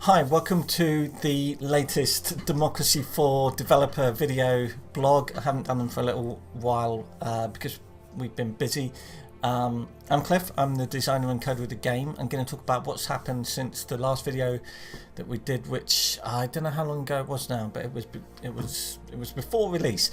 Hi, welcome to the latest Democracy 4 developer video blog. I haven't done them for a little while because we've been busy. I'm Cliff, I'm the designer and coder of the game. I'm going to talk about what's happened since the last video that we did, which I don't know how long ago it was now, but it was before release.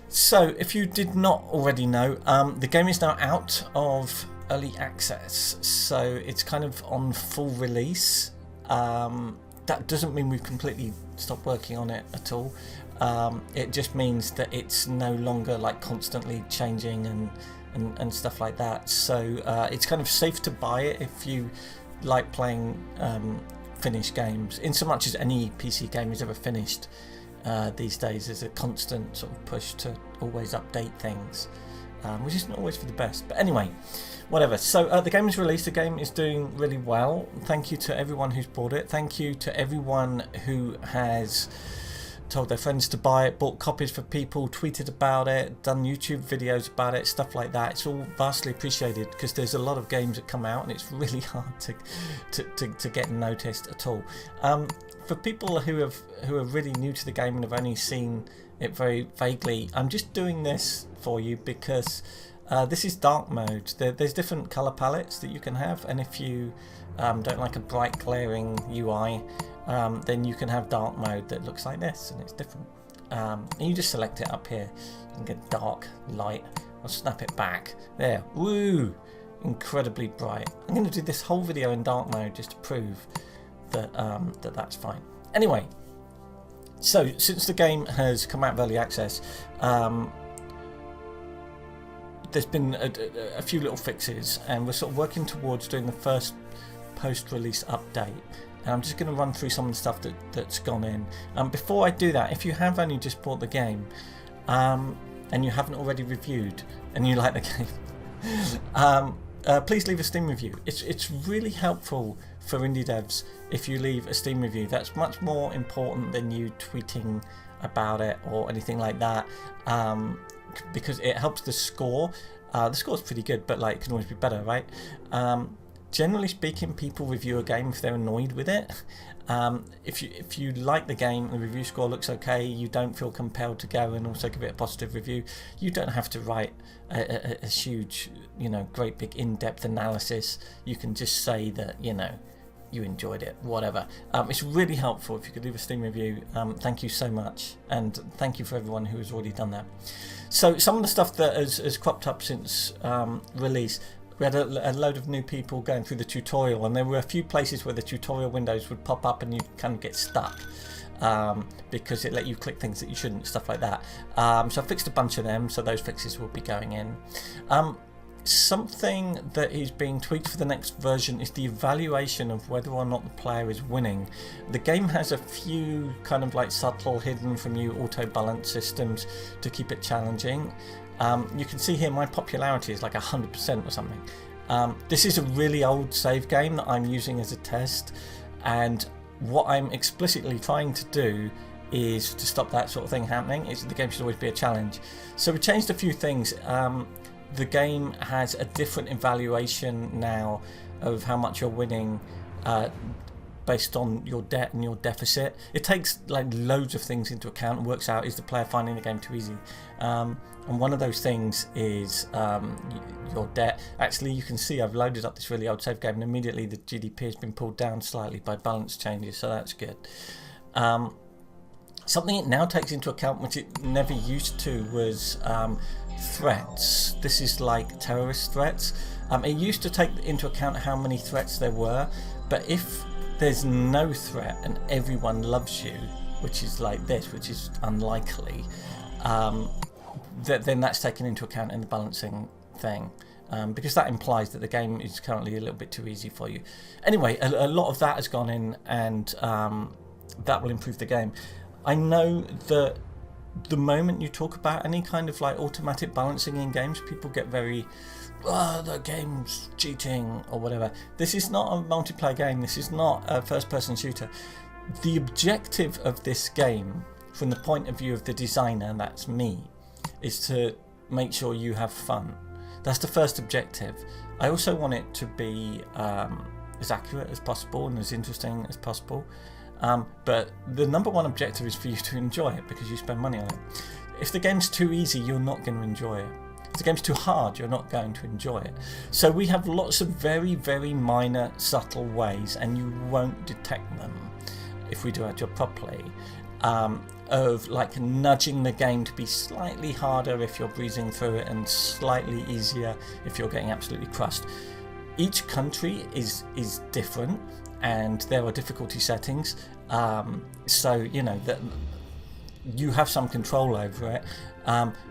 So if you did not already know, the game is now out of early access, so it's kind of on full release. That doesn't mean we've completely stopped working on it at all. It just means that it's no longer like constantly changing and stuff like that. So it's kind of safe to buy it if you like playing finished games, in so much as any PC game is ever finished these days. There's a constant sort of push to always update things, which isn't always for the best. But anyway, whatever. So the game is released. The game is doing really well. Thank you to everyone who's bought it. Thank you to everyone who has told their friends to buy it, bought copies for people, tweeted about it, done YouTube videos about it, stuff like that. It's all vastly appreciated because there's a lot of games that come out and it's really hard to get noticed at all. For people who are really new to the game and have only seen it very vaguely, I'm just doing this for you because this is dark mode. There's different color palettes that you can have, and if you don't like a bright glaring UI, then you can have dark mode that looks like this, and it's different. And you just select it up here. You can get dark, light. I'll snap it back. There, woo! Incredibly bright. I'm going to do this whole video in dark mode just to prove that that's fine. Anyway, so since the game has come out of early access, there's been a few little fixes, and we're sort of working towards doing the first post-release update. And I'm just going to run through some of the stuff that's gone in. Before I do that, if you have only just bought the game and you haven't already reviewed and you like the game, please leave a Steam review. It's really helpful for indie devs if you leave a Steam review. That's much more important than you tweeting about it or anything like that, because it helps the score. The score's pretty good, but like it can always be better, right? Generally speaking, people review a game if they're annoyed with it. If you like the game and the review score looks okay, you don't feel compelled to go and also give it a positive review. You don't have to write a huge, great big in-depth analysis. You can just say that, you enjoyed it, whatever. It's really helpful if you could leave a Steam review. Thank you so much, and thank you for everyone who has already done that. So some of the stuff that has cropped up since release. We had a load of new people going through the tutorial, and there were a few places where the tutorial windows would pop up and you kind of get stuck because it let you click things that you shouldn't, stuff like that. So I fixed a bunch of them, so those fixes will be going in. Something that is being tweaked for the next version is the evaluation of whether or not the player is winning. The game has a few kind of like subtle, hidden from you auto balance systems to keep it challenging. You can see here my popularity is like 100% or something. This is a really old save game that I'm using as a test, and what I'm explicitly trying to do is to stop that sort of thing happening. The game should always be a challenge. So we changed a few things. The game has a different evaluation now of how much you're winning based on your debt and your deficit. It takes like loads of things into account and works out, is the player finding the game too easy? And one of those things is your debt. Actually, you can see I've loaded up this really old save game, and immediately the GDP has been pulled down slightly by balance changes, so that's good. Something it now takes into account, which it never used to, was threats. This is like terrorist threats. It used to take into account how many threats there were, but if there's no threat and everyone loves you, which is like this, which is unlikely, then that's taken into account in the balancing thing, because that implies that the game is currently a little bit too easy for you. Anyway, a lot of that has gone in, and that will improve the game. I know that the moment you talk about any kind of like automatic balancing in games, people get very, the game's cheating or whatever. This is not a multiplayer game. This is not a first-person shooter. The objective of this game, from the point of view of the designer, and that's me, is to make sure you have fun. That's the first objective. I also want it to be as accurate as possible and as interesting as possible. But the number one objective is for you to enjoy it, because you spend money on it. If the game's too easy, you're not going to enjoy it. If the game's too hard, you're not going to enjoy it. So we have lots of very, very minor, subtle ways, and you won't detect them if we do our job properly, of like nudging the game to be slightly harder if you're breezing through it, and slightly easier if you're getting absolutely crushed. Each country is different, and there are difficulty settings, so you know that you have some control over it,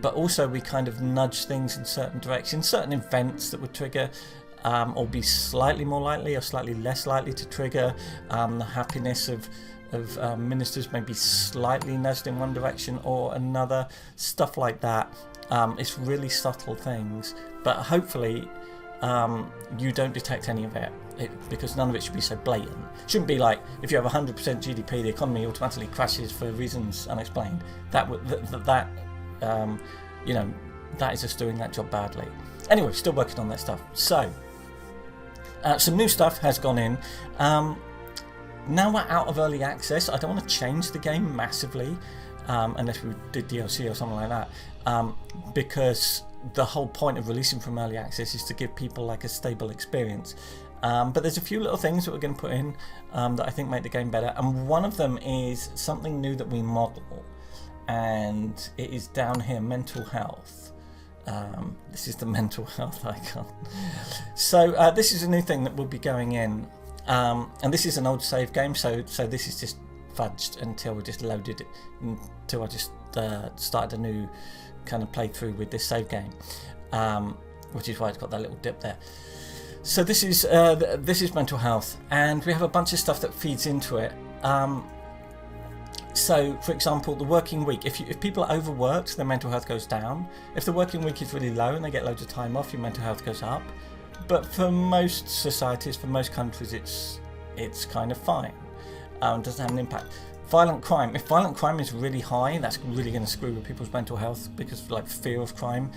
but also we kind of nudge things in certain directions, certain events that would trigger or be slightly more likely or slightly less likely to trigger. The happiness of ministers may be slightly nudged in one direction or another, stuff like that. It's really subtle things, but hopefully you don't detect any of it, because none of it should be so blatant. It shouldn't be like if you have 100% GDP, the economy automatically crashes for reasons unexplained. That you know, that is us doing that job badly. Anyway, still working on that stuff. So some new stuff has gone in. Now we're out of early access. I don't want to change the game massively, unless we did DLC or something like that, because the whole point of releasing from early access is to give people like a stable experience. But there's a few little things that we're going to put in that I think make the game better, and one of them is something new that we model, and it is down here, mental health. This is the mental health icon. So this is a new thing that will be going in, and this is an old save game, so this is just fudged until we just loaded it, until I just started a new kind of playthrough with this save game, which is why it's got that little dip there. So this is mental health, and we have a bunch of stuff that feeds into it. So, for example, the working week. If people are overworked, their mental health goes down. If the working week is really low and they get loads of time off, your mental health goes up. But for most societies, for most countries, it's kind of fine. Doesn't have an impact. Violent crime. If violent crime is really high, that's really going to screw with people's mental health, because like fear of crime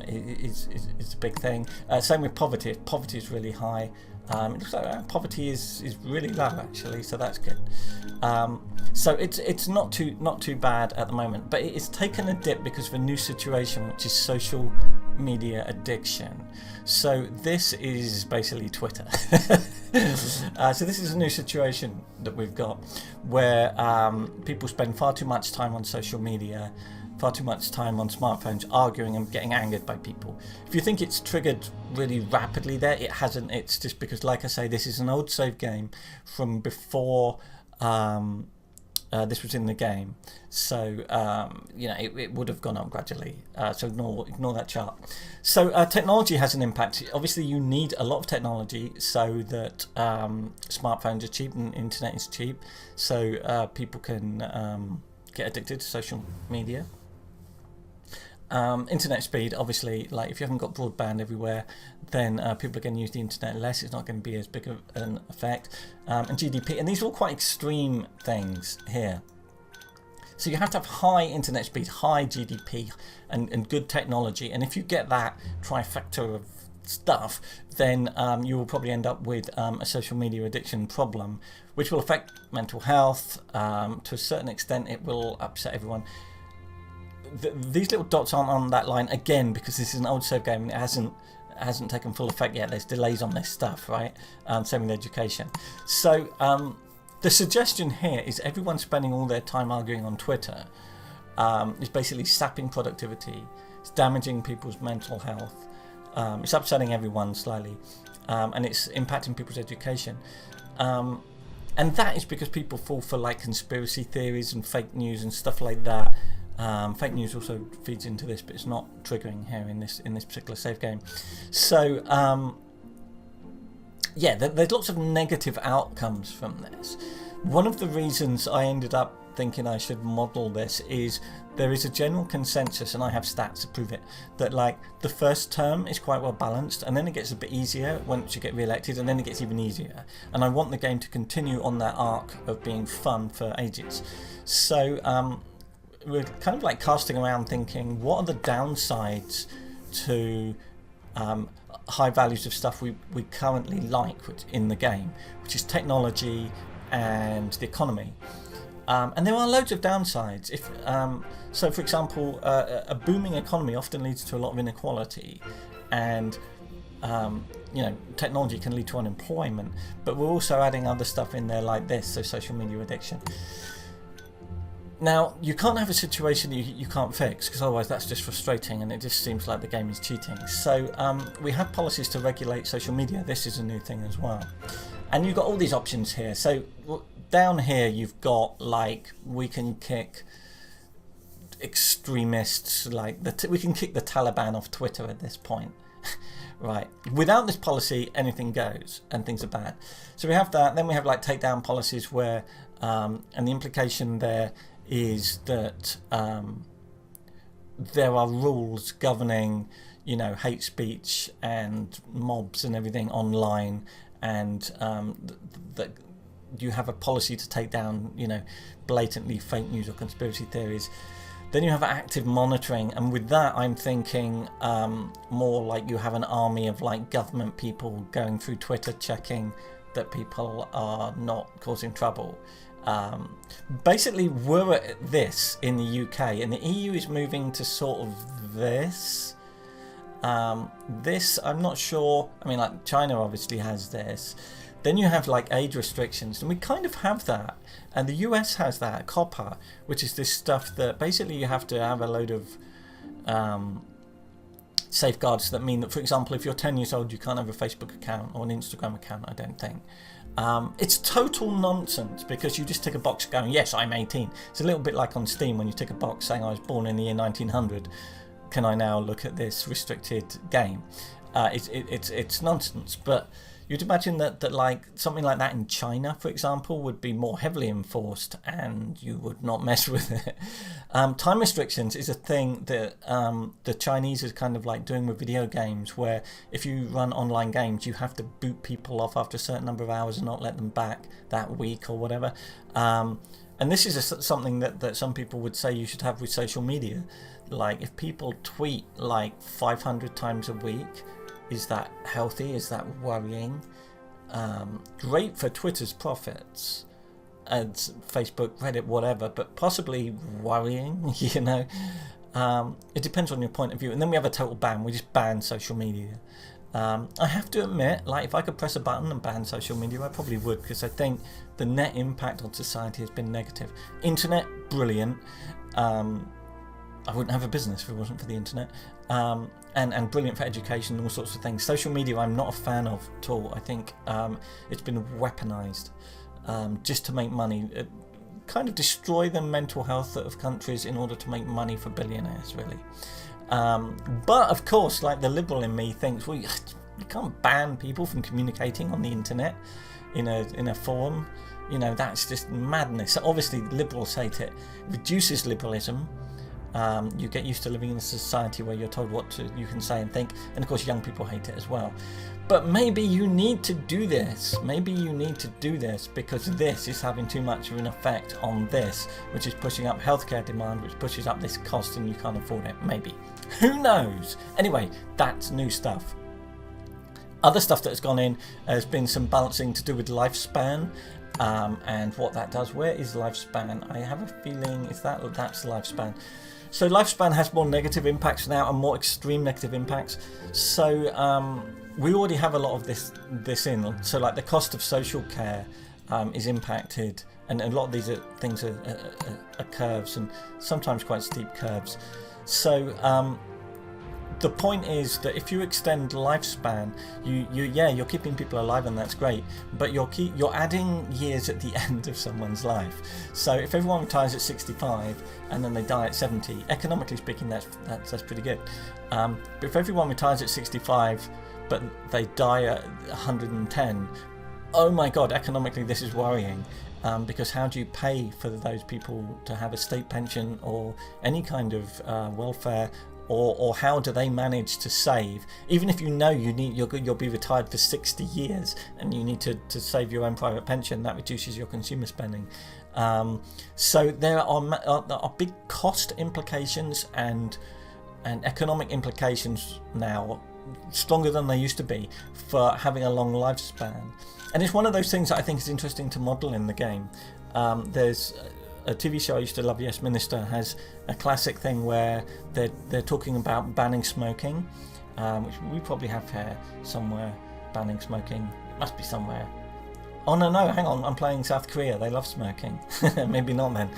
is a big thing. Same with poverty. If poverty is really high, it looks like poverty is really low actually, so that's good. So it's not too bad at the moment, but it's taken a dip because of a new situation, which is social media addiction. So this is basically Twitter. So this is a new situation that we've got, where people spend far too much time on social media, far too much time on smartphones, arguing and getting angered by people. If you think it's triggered really rapidly there, it hasn't. It's just because, like I say, this is an old save game from before this was in the game, so you know, it would have gone up gradually, so ignore that chart. So technology has an impact. Obviously you need a lot of technology so that smartphones are cheap and internet is cheap, so people can get addicted to social media. Internet speed, obviously, like if you haven't got broadband everywhere, then people are going to use the internet less. It's not going to be as big of an effect. And GDP, and these are all quite extreme things here. So you have to have high internet speed, high GDP, and good technology. And if you get that trifecta of stuff, then you will probably end up with a social media addiction problem, which will affect mental health. To a certain extent, it will upset everyone. These little dots aren't on that line again because this is an old save game and it hasn't taken full effect yet. There's delays on this stuff, right? Same with education. So the suggestion here is everyone spending all their time arguing on Twitter is basically sapping productivity. It's damaging people's mental health. It's upsetting everyone slightly, and it's impacting people's education. And that is because people fall for like conspiracy theories and fake news and stuff like that. Fake news also feeds into this, but it's not triggering here in this particular save game. So yeah, there's lots of negative outcomes from this. One of the reasons I ended up thinking I should model this is there is a general consensus, and I have stats to prove it, that like the first term is quite well balanced, and then it gets a bit easier once you get re-elected, and then it gets even easier. And I want the game to continue on that arc of being fun for ages. So we're kind of like casting around thinking, what are the downsides to high values of stuff we currently like in the game, which is technology and the economy. And there are loads of downsides. So, for example, a booming economy often leads to a lot of inequality, and technology can lead to unemployment. But we're also adding other stuff in there like this, so social media addiction. Now, you can't have a situation that you can't fix, because otherwise that's just frustrating and it just seems like the game is cheating. So we have policies to regulate social media. This is a new thing as well. And you've got all these options here. So down here you've got, like, we can kick extremists, like we can kick the Taliban off Twitter at this point. Right. Without this policy, anything goes and things are bad. So we have that. Then we have like takedown policies where, and the implication there is that there are rules governing, hate speech and mobs and everything online, and that you have a policy to take down, blatantly fake news or conspiracy theories. Then you have active monitoring, and with that I'm thinking more like you have an army of like government people going through Twitter checking that people are not causing trouble. Basically we're at this in the UK, and the EU is moving to sort of this. This I'm not sure. I mean, like China obviously has this. Then you have like age restrictions, and we kind of have that. And the US has that, COPPA, which is this stuff that basically you have to have a load of safeguards that mean that, for example, if you're 10 years old, you can't have a Facebook account or an Instagram account, I don't think. It's total nonsense, because you just tick a box going, yes, I'm 18. It's a little bit like on Steam when you tick a box saying I was born in the year 1900. Can I now look at this restricted game? It's nonsense, but you'd imagine that like something like that in China, for example, would be more heavily enforced, and you would not mess with it. Time restrictions is a thing that the Chinese is kind of like doing with video games, where if you run online games, you have to boot people off after a certain number of hours and not let them back that week or whatever. And this is something that some people would say you should have with social media. Like, if people tweet like 500 times a week, is that healthy? Is that worrying? Great for Twitter's profits, and Facebook, Reddit, whatever, but possibly worrying, It depends on your point of view. And then we have a total ban. We just ban social media. I have to admit, like, if I could press a button and ban social media, I probably would, because I think the net impact on society has been negative. Internet, brilliant. I wouldn't have a business if it wasn't for the internet. And brilliant for education and all sorts of things. Social media I'm not a fan of at all. I think it's been weaponized just to make money. Kind of destroy the mental health of countries in order to make money for billionaires, really. But of course, like, the liberal in me thinks, well, you can't ban people from communicating on the internet in a forum. That's just madness. Obviously liberals hate it. It reduces liberalism. You get used to living in a society where you're told what you can say and think, and of course young people hate it as well. But maybe you need to do this. Maybe you need to do this because this is having too much of an effect on this, which is pushing up healthcare demand, which pushes up this cost, and you can't afford it. Maybe. Who knows? Anyway, that's new stuff. Other stuff that has gone in has been some balancing to do with lifespan. And what that does. Where is lifespan? I have a feeling that's lifespan. So lifespan has more negative impacts now, and more extreme negative impacts. So we already have a lot of this in. So like the cost of social care is impacted, and a lot of these things are curves, and sometimes quite steep curves. So the point is that if you extend lifespan, you're keeping people alive, and that's great, but you're adding years at the end of someone's life. So if everyone retires at 65 and then they die at 70, economically speaking, that's pretty good. But if everyone retires at 65 but they die at 110, oh my god, economically this is worrying. Because how do you pay for those people to have a state pension or any kind of welfare? Or how do they manage to save? Even if you'll be retired for 60 years and you need to save your own private pension, that reduces your consumer spending. So there are big cost implications and economic implications now stronger than they used to be for having a long lifespan. And it's one of those things that I think is interesting to model in the game. There's a TV show I used to love, Yes Minister, has a classic thing where they're talking about banning smoking, which we probably have here somewhere. Banning smoking must be somewhere. Oh no, hang on, I'm playing South Korea, they love smoking. Maybe not then.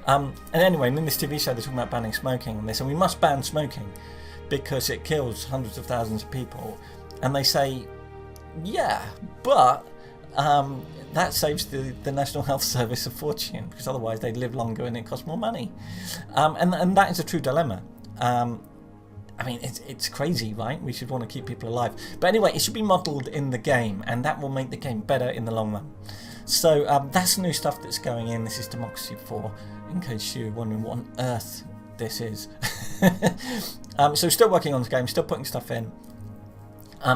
And anyway, in this TV show they're talking about banning smoking, and they say we must ban smoking because it kills hundreds of thousands of people. And they say, yeah, but that saves the National Health Service a fortune, because otherwise they'd live longer and it costs more money. And that is a true dilemma. I mean, it's crazy, right? We should want to keep people alive. But anyway, it should be modelled in the game, and that will make the game better in the long run. So that's new stuff that's going in. This is Democracy 4, in case you're wondering what on earth this is. So still working on the game, still putting stuff in.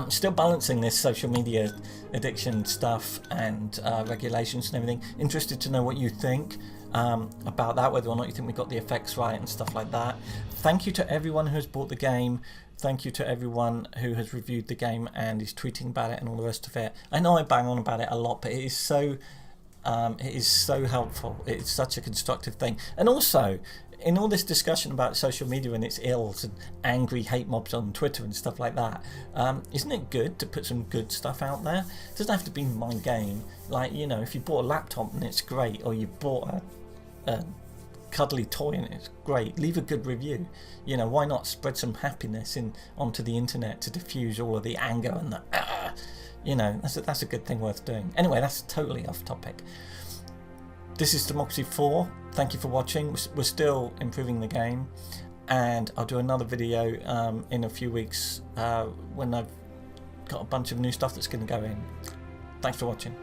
Still balancing this social media addiction stuff and regulations and everything. Interested to know what you think about that, whether or not you think we got the effects right and stuff like that. Thank you to everyone who has bought the game. Thank you to everyone who has reviewed the game and is tweeting about it and all the rest of it. I know I bang on about it a lot, but it is so helpful. It's such a constructive thing. And also, in all this discussion about social media and its ills and angry hate mobs on Twitter and stuff like that, isn't it good to put some good stuff out there? It doesn't have to be my game. Like, you know, if you bought a laptop and it's great, or you bought a cuddly toy and it's great, leave a good review. You know, why not spread some happiness onto the internet to diffuse all of the anger and the you know, that's a good thing worth doing. Anyway, that's totally off topic. This is Democracy 4. Thank you for watching. We're still improving the game, and I'll do another video in a few weeks when I've got a bunch of new stuff that's going to go in. Thanks for watching.